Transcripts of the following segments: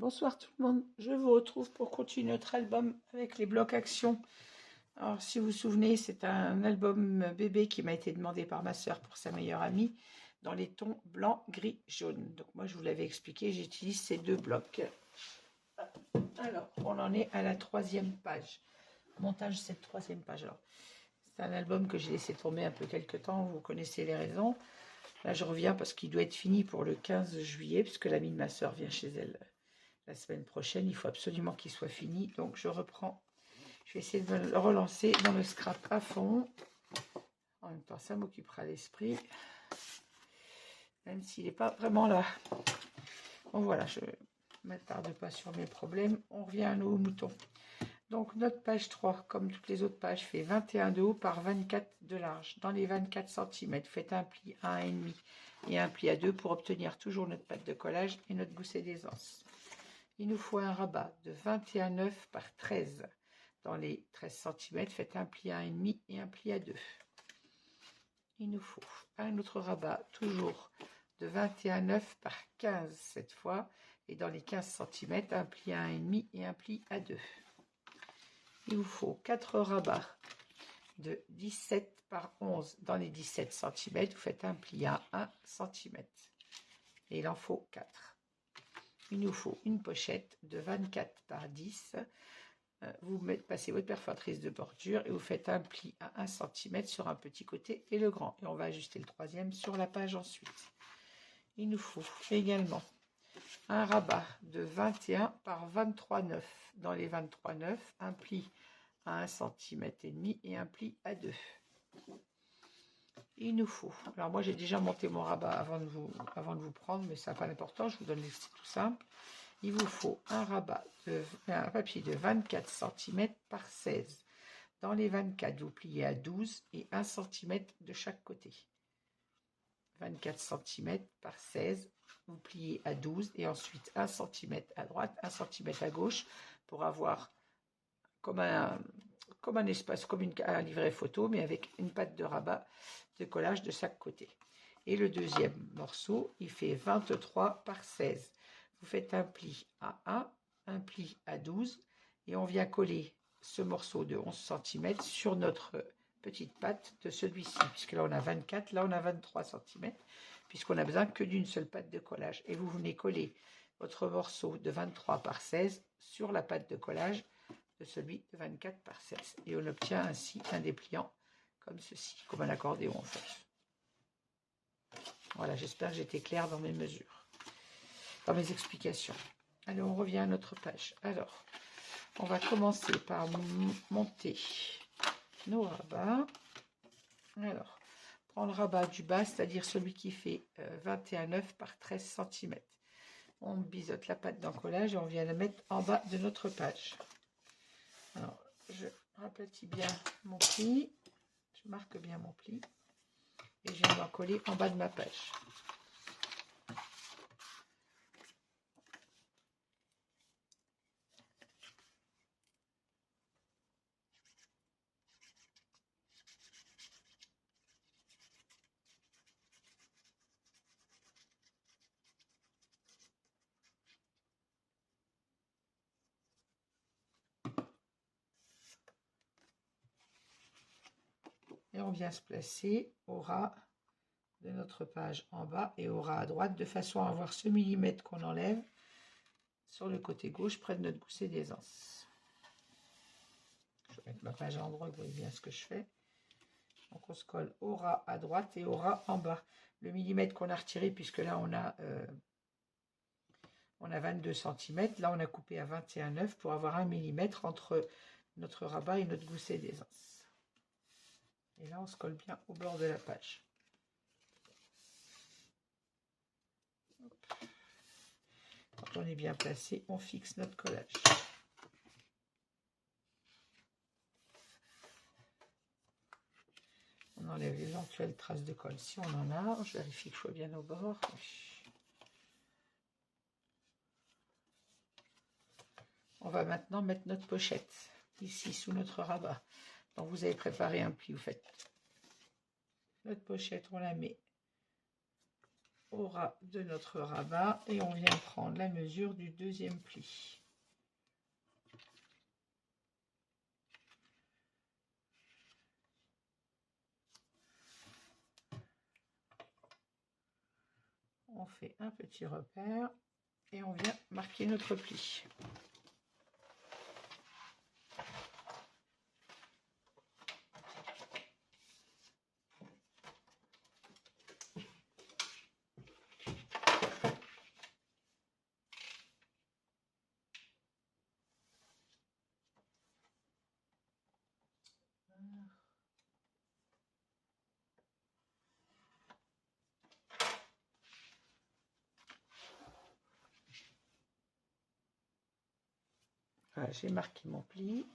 Bonsoir tout le monde, je vous retrouve pour continuer notre album avec les blocs action. Alors si vous vous souvenez, c'est un album bébé qui m'a été demandé par ma soeur pour sa meilleure amie dans les tons blanc, gris, jaune. Donc moi je vous l'avais expliqué, j'utilise ces deux blocs. Alors on en est à la 3e page. Montage cette 3e page. Alors c'est un album que j'ai laissé tomber un peu quelques temps, vous connaissez les raisons. Là je reviens parce qu'il doit être fini pour le 15 juillet puisque l'amie de ma soeur vient chez elle la semaine prochaine. Il faut absolument qu'il soit fini. Donc je reprends. Je vais essayer de le relancer dans le scrap à fond. En même temps, ça m'occupera l'esprit. Même s'il n'est pas vraiment là. Bon voilà, je ne m'attarde pas sur mes problèmes. On revient à nos moutons. Donc notre page 3, comme toutes les autres pages, fait 21 de haut par 24 de large. Dans les 24 cm, faites un pli à 1,5 et un pli à 2 pour obtenir toujours notre pâte de collage et notre gousset d'aisance. Il nous faut un rabat de 21,9 par 13. Dans les 13 cm, faites un pli à 1,5 et un pli à 2. Il nous faut un autre rabat, toujours de 21,9 par 15 cette fois. Et dans les 15 cm, un pli à 1,5 et un pli à 2. Il vous faut 4 rabats de 17 par 11. Dans les 17 cm, vous faites un pli à 1 cm. Et il en faut 4. Il nous faut une pochette de 24 par 10. Vous passez votre perforatrice de bordure et vous faites un pli à 1 cm sur un petit côté et le grand. Et on va ajuster le 3e sur la page ensuite. Il nous faut également un rabat de 21 par 23,9. Dans les 23,9, un pli à 1 cm et demi et un pli à 2. Il nous faut, alors moi j'ai déjà monté mon rabat avant de vous prendre, mais ça n'a pas d'importance, je vous donne c'est tout simple. Il vous faut un rabat, un papier de 24 cm par 16. Dans les 24, vous pliez à 12 et 1 cm de chaque côté. 24 cm par 16, vous pliez à 12 et ensuite 1 cm à droite, 1 cm à gauche pour avoir comme un espace, comme un livret photo, mais avec une patte de rabat de collage de chaque côté. Et le deuxième morceau, il fait 23 par 16. Vous faites un pli à 1 pli à 12, et on vient coller ce morceau de 11 cm sur notre petite patte de celui-ci, puisque là on a 24, là on a 23 cm, puisqu'on a besoin que d'une seule patte de collage. Et vous venez coller votre morceau de 23 par 16 sur la patte de collage de celui de 24 par 16. Et on obtient ainsi un dépliant comme ceci, comme un accordéon en fait. Voilà, j'espère que j'étais claire dans mes mesures, dans mes explications. Allez, on revient à notre page. Alors, on va commencer par monter nos rabats. Alors, prends le rabat du bas, c'est-à-dire celui qui fait 21,9 par 13 cm. On biseaute la patte d'encollage et on vient la mettre en bas de notre page. Alors, je rapetis bien mon pli, je marque bien mon pli et je viens l'encoller en bas de ma page. Et on vient se placer au ras de notre page en bas et au ras à droite, de façon à avoir ce millimètre qu'on enlève sur le côté gauche près de notre gousset d'aisance. Je vais mettre ma page à l'endroit, vous voyez bien ce que je fais. Donc on se colle au ras à droite et au ras en bas. Le millimètre qu'on a retiré, puisque là on a 22 cm, là on a coupé à 21,9 pour avoir 1 millimètre entre notre rabat et notre gousset d'aisance. Et là on se colle bien au bord de la page. Quand on est bien placé, on fixe notre collage. On enlève l'éventuelle trace de colle si on en a. Je vérifie que je sois bien au bord. On va maintenant mettre notre pochette ici sous notre rabat. Donc vous avez préparé un pli, vous faites notre pochette, on la met au ras de notre rabat et on vient prendre la mesure du deuxième pli. On fait un petit repère et on vient marquer notre pli. Voilà, j'ai marqué mon pli.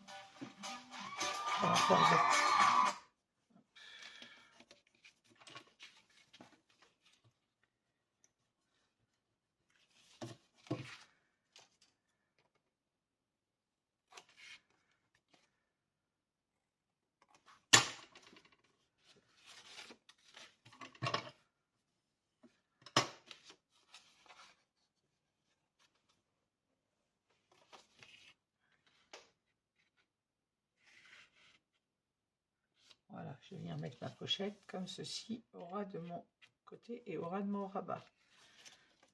Voilà, je viens mettre ma pochette comme ceci au ras de mon côté et au ras de mon rabat.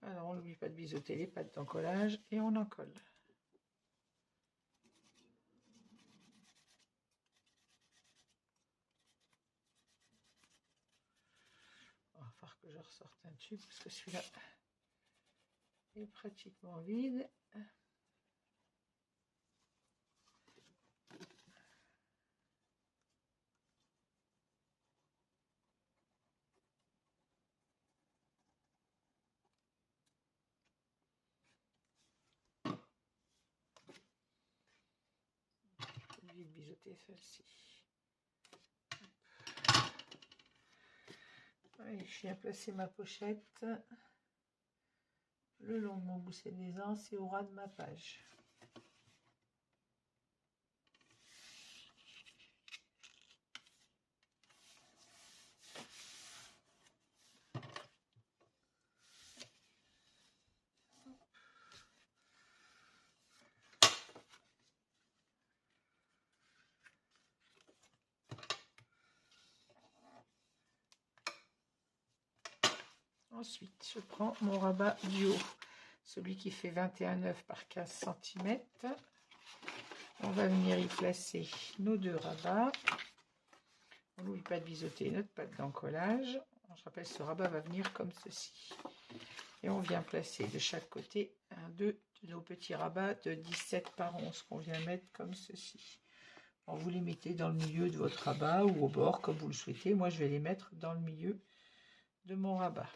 Alors on n'oublie pas de biseauter les pattes d'encollage et on en colle. Il va falloir que je ressorte un tube parce que celui-là est pratiquement vide. Vite biseauter celle-ci. Je viens placer ma pochette le long de mon gousset d'aisance et au ras de ma page. Ensuite, je prends mon rabat du haut, celui qui fait 21,9 par 15 cm. On va venir y placer nos deux rabats. On n'oublie pas de biseauter notre patte d'encollage. Je rappelle, ce rabat va venir comme ceci. Et on vient placer de chaque côté deux de nos petits rabats de 17 par 11 qu'on vient mettre comme ceci. Alors, vous les mettez dans le milieu de votre rabat ou au bord comme vous le souhaitez. Moi, je vais les mettre dans le milieu de mon rabat.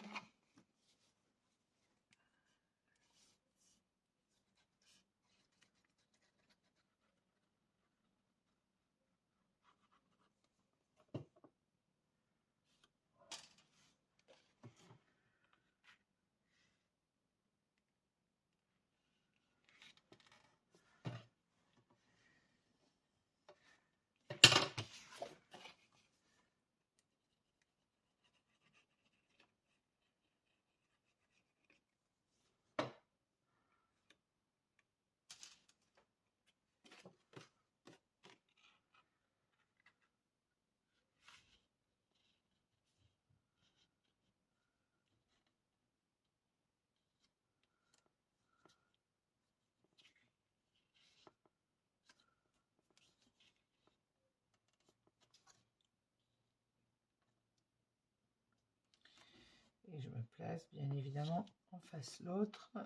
Et je me place bien évidemment en face l'autre.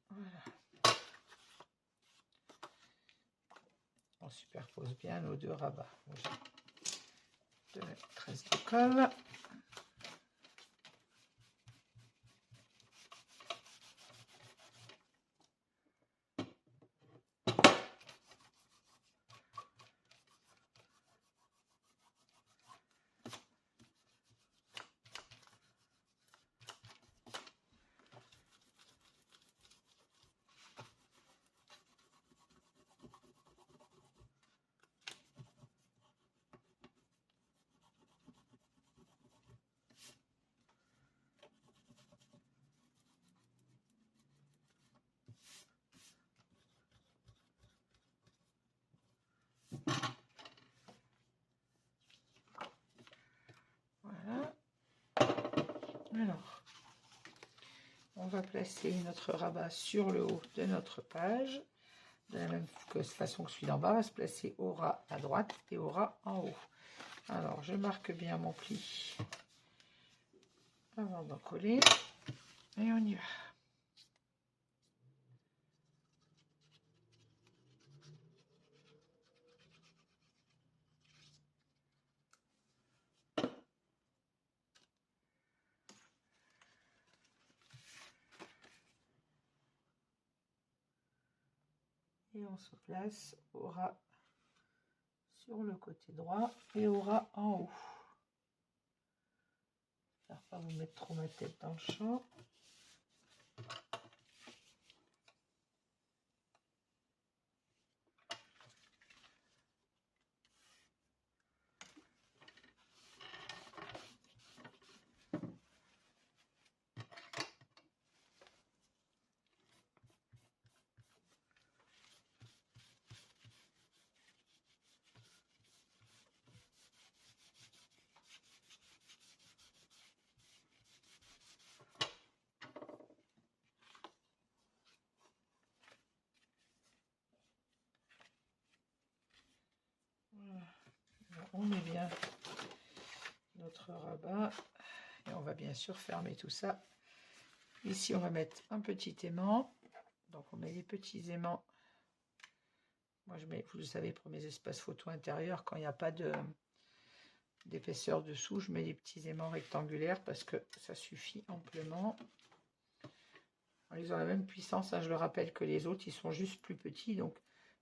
Voilà. On superpose bien nos deux rabats. De la tresse de colle. Alors, on va placer notre rabat sur le haut de notre page. De la même façon que celui d'en bas va se placer au ras à droite et au ras en haut. Alors, je marque bien mon pli avant d'en coller. Et on y va. Et on se place au ras sur le côté droit et au ras en haut. J'espère pas vous mettre trop ma tête dans le champ. Voilà. On met bien notre rabat et on va bien sûr fermer tout ça. Ici on va mettre un petit aimant, donc on met les petits aimants. Moi je mets, vous le savez, pour mes espaces photo intérieurs, quand il n'y a pas d'épaisseur dessous, je mets des petits aimants rectangulaires parce que ça suffit amplement. Alors, ils ont la même puissance, hein, je le rappelle, que les autres, ils sont juste plus petits, donc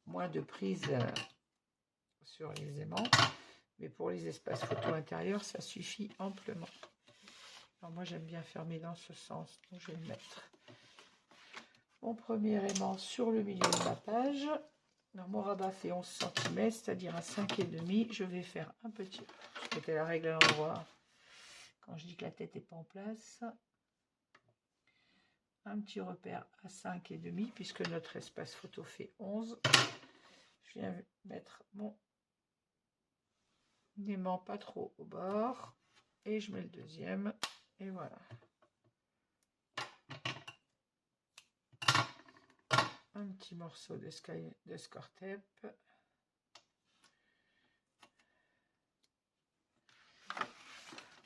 moins de prise sur les aimants. Mais pour les espaces photo intérieurs, ça suffit amplement. Alors moi j'aime bien fermer dans ce sens, donc je vais le mettre. Mon premier aimant sur le milieu de ma page. Alors, mon rabat fait 11 cm, c'est-à-dire à 5,5. Je vais faire un petit... Je mettais la règle à l'endroit quand je dis que la tête n'est pas en place. Un petit repère à 5,5 puisque notre espace photo fait 11. Je viens mettre mon aimant pas trop au bord. Et je mets le deuxième. Et voilà. Un petit morceau de score tape.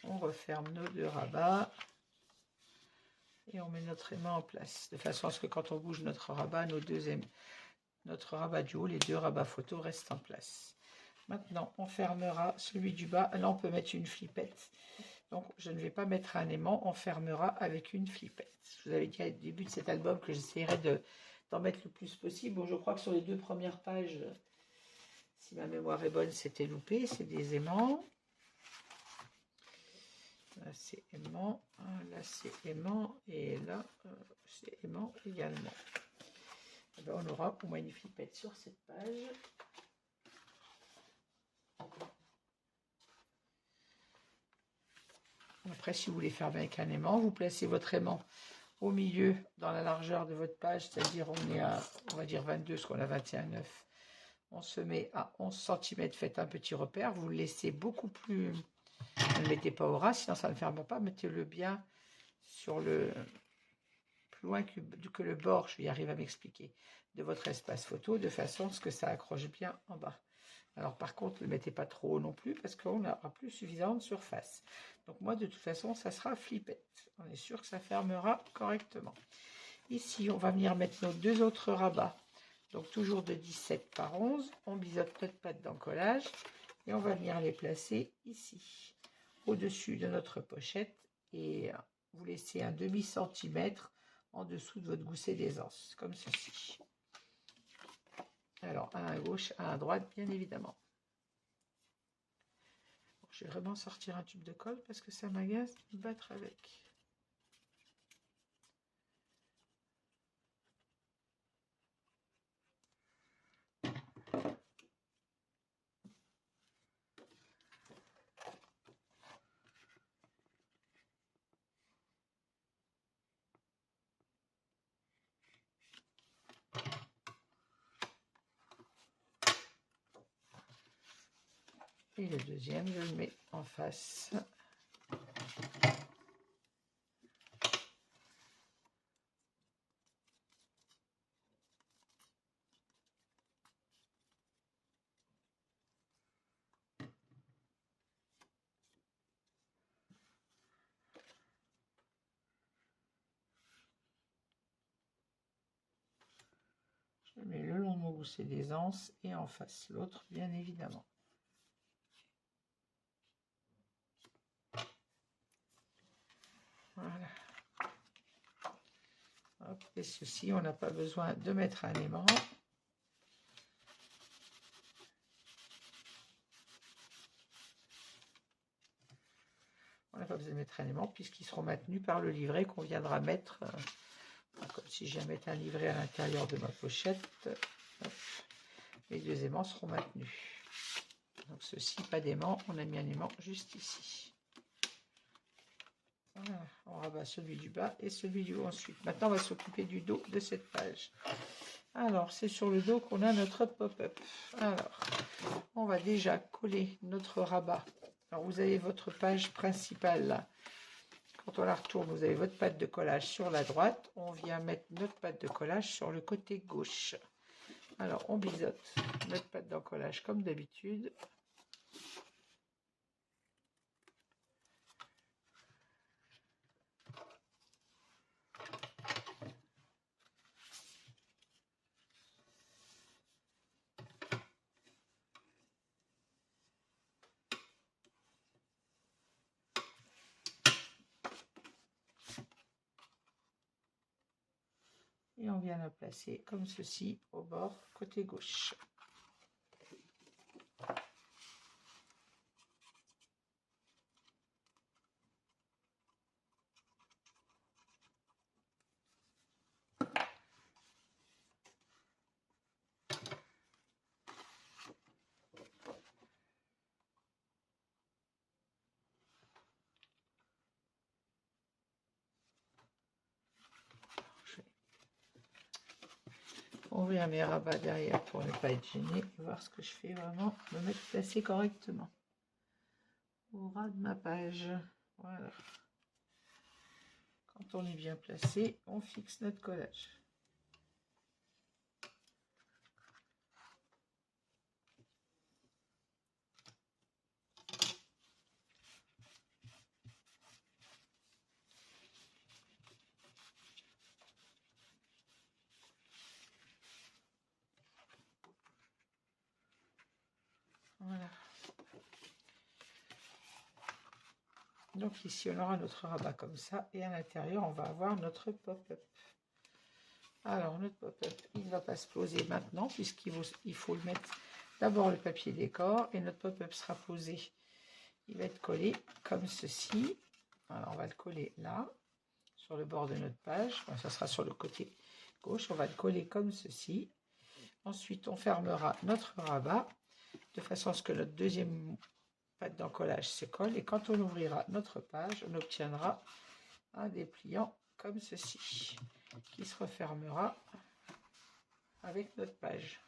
On referme nos deux rabats et on met notre aimant en place de façon à ce que quand on bouge notre rabat, notre rabat du haut, les deux rabats photo restent en place. Maintenant, on fermera celui du bas. Là, on peut mettre une flippette. Donc, je ne vais pas mettre un aimant, on fermera avec une flippette. Je vous avais dit au début de cet album que j'essaierais d'en mettre le plus possible. Bon, je crois que sur les deux premières pages, si ma mémoire est bonne, c'était loupé. C'est des aimants. Là, c'est aimant. Là, c'est aimant. Et là, c'est aimant également. Et bien, on aura au moins une flippette sur cette page. Après, si vous voulez faire avec un aimant, vous placez votre aimant au milieu dans la largeur de votre page, c'est-à-dire on est à, on va dire 22, ce qu'on a 21,9. On se met à 11 cm, faites un petit repère, vous le laissez beaucoup plus, ne le mettez pas au ras, sinon ça ne ferme pas, mettez-le bien sur le, plus loin que le bord, je vais y arriver à m'expliquer, de votre espace photo, de façon à ce que ça accroche bien en bas. Alors par contre, ne le mettez pas trop haut non plus, parce qu'on n'aura plus suffisamment de surface. Donc moi, de toute façon, ça sera flippette. On est sûr que ça fermera correctement. Ici, on va venir mettre nos deux autres rabats. Donc toujours de 17 par 11. On biseaute notre pâte d'encollage. Et on va venir les placer ici, au-dessus de notre pochette. Et vous laissez un demi-centimètre en dessous de votre gousset d'aisance, comme ceci. Alors, un à gauche, un à droite, bien évidemment. Je vais vraiment sortir un tube de colle parce que ça m'agace de battre avec. Et le deuxième, je le mets en face. mets le long de mon gousset d'aisance et en face l'autre, bien évidemment. Voilà. Hop, et ceci, on n'a pas besoin de mettre un aimant. On n'a pas besoin de mettre un aimant puisqu'ils seront maintenus par le livret qu'on viendra mettre, comme si je viens mettre un livret à l'intérieur de ma pochette. Hop, les deux aimants seront maintenus. Donc ceci, pas d'aimant, on a mis un aimant juste ici. Voilà, on rabat celui du bas et celui du haut ensuite. Maintenant, on va s'occuper du dos de cette page. Alors, c'est sur le dos qu'on a notre pop-up. Alors, on va déjà coller notre rabat. Alors, vous avez votre page principale là. Quand on la retourne, vous avez votre patte de collage sur la droite. On vient mettre notre patte de collage sur le côté gauche. Alors, on biseaute notre patte d'encollage comme d'habitude. Et on vient la placer comme ceci au bord côté gauche. Ouvrir mes rabats derrière pour ne pas être gêné et voir ce que je fais vraiment, me mettre placé correctement au ras de ma page. Voilà. Quand on est bien placé, on fixe notre collage. Voilà. Donc ici, on aura notre rabat comme ça. Et à l'intérieur, on va avoir notre pop-up. Alors, notre pop-up, il ne va pas se poser maintenant, puisqu'il faut le mettre d'abord le papier décor. Et notre pop-up sera posé. Il va être collé comme ceci. Alors, on va le coller là, sur le bord de notre page. Enfin, ça sera sur le côté gauche. On va le coller comme ceci. Ensuite, on fermera notre rabat de façon à ce que notre deuxième patte d'encollage se colle. Et quand on ouvrira notre page, on obtiendra un dépliant comme ceci, qui se refermera avec notre page.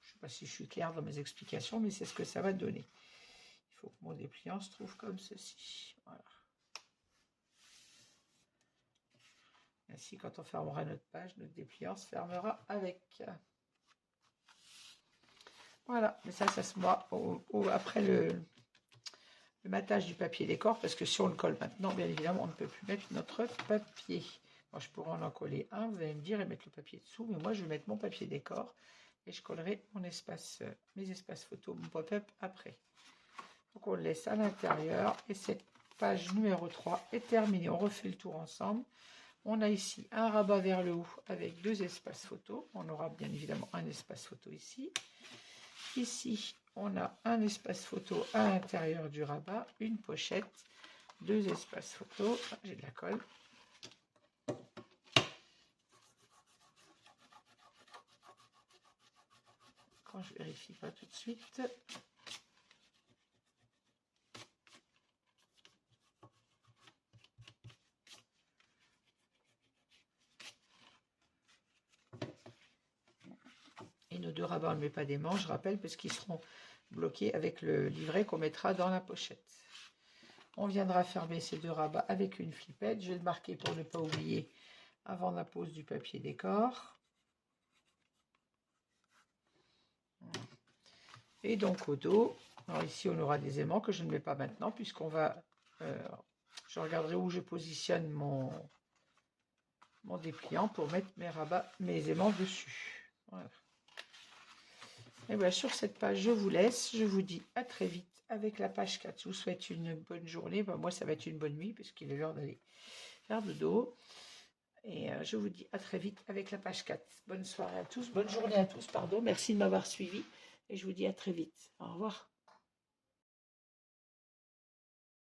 Je ne sais pas si je suis claire dans mes explications, mais c'est ce que ça va donner. Il faut que mon dépliant se trouve comme ceci. Voilà. Ainsi, quand on fermera notre page, notre dépliant se fermera avec. Voilà, mais ça se voit après le matage du papier décor, parce que si on le colle maintenant, bien évidemment, on ne peut plus mettre notre papier. Moi, je pourrais en coller un, vous allez me dire, et mettre le papier dessous, mais moi, je vais mettre mon papier décor et je collerai mon espace, mes espaces photos, mon pop-up après. Donc, on le laisse à l'intérieur et cette page numéro 3 est terminée. On refait le tour ensemble. On a ici un rabat vers le haut avec deux espaces photos. On aura bien évidemment un espace photo ici. Ici, on a un espace photo à l'intérieur du rabat, une pochette, deux espaces photo. J'ai de la colle. Quand je vérifie pas tout de suite. Et nos deux rabats, on ne met pas d'aimant, je rappelle, parce qu'ils seront bloqués avec le livret qu'on mettra dans la pochette. On viendra fermer ces deux rabats avec une flippette. Je vais le marquer pour ne pas oublier avant la pose du papier décor. Et donc au dos, alors ici on aura des aimants que je ne mets pas maintenant puisqu'on va, je regarderai où je positionne mon dépliant pour mettre mes rabats, mes aimants dessus. Voilà. Et bien sur cette page, je vous laisse. Je vous dis à très vite avec la page 4. Je vous souhaite une bonne journée. Ben, moi, ça va être une bonne nuit puisqu'il est l'heure d'aller faire dodo. Et je vous dis à très vite avec la page 4. Bonne soirée à tous, bonne journée à tous, pardon. Merci de m'avoir suivi et je vous dis à très vite. Au revoir.